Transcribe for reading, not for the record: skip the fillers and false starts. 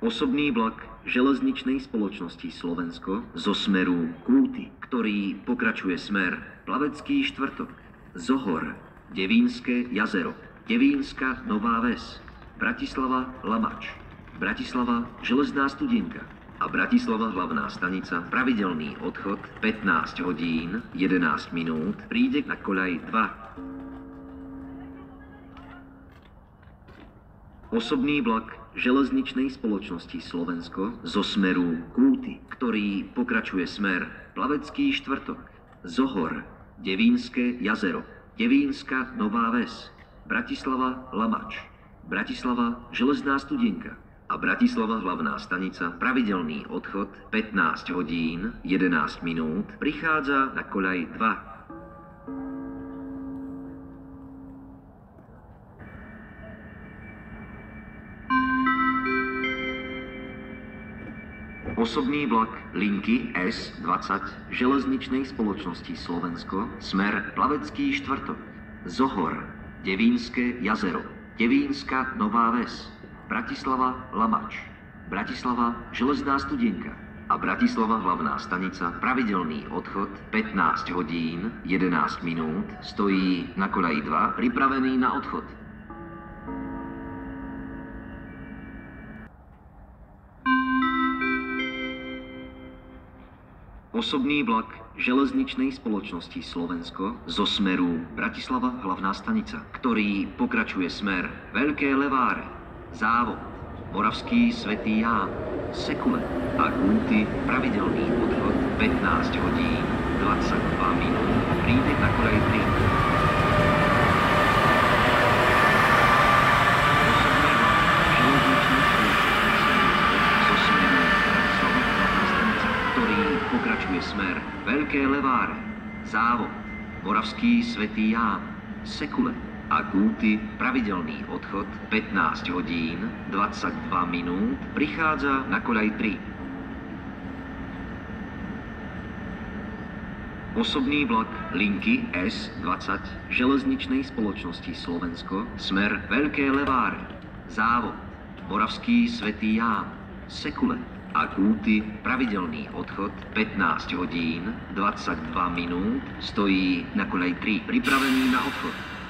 Osobný vlak železničnej spoločnosti Slovensko zo smeru Kúty, ktorý pokračuje smer Plavecký štvrtok, Zohor, Devínske jazero, Devínska Nová Ves, Bratislava Lamač, Bratislava Železná Studienka a Bratislava hlavná stanica. Pravidelný odchod 15 hodín 11 minút, príde na koľaj 2. Osobný vlak železničnej spoločnosti Slovensko zo smeru Kúty, ktorý pokračuje smer Plavecký štvrtok, Zohor, Devínske jazero, Devínska Nová Ves, Bratislava Lamač, Bratislava Železná Studienka a Bratislava hlavná stanica. Pravidelný odchod 15 hodín 11 minút, prichádza na koľaj 2. Osobný vlak linky S20 železničnej spoločnosti Slovensko, smer Plavecký štvrtok, Zohor, Devínske jazero, Devínska Nová Ves, Bratislava Lamač, Bratislava Železná Studienka a Bratislava hlavná stanica. Pravidelný odchod 15 hodín 11 minút, stojí na koľaji 2, pripravený na odchod. Osobný vlak železničnej spoločnosti Slovensko zo smeru Bratislava hlavná stanica, ktorý pokračuje smer Veľké Leváre, Závod, Moravský Svätý Ján, Sekule a Kúty. Pravidelný odchod 15 hodín 22 minút, príde na koľaj 3. Pokračuje smer Veľké Leváre, Závod, Moravský Svätý Ján, Sekule a Kúty. Pravidelný odchod 15 hodín 22 minút, prichádza na koľaj 3. Osobný vlak linky S20 železničnej spoločnosti Slovensko, smer Veľké Leváre, Závod, Moravský Svätý Ján, Sekule a Kúty. Pravidelný odchod 15 hodín 22 minút, stojí na koľaj 3, pripravený na odchod.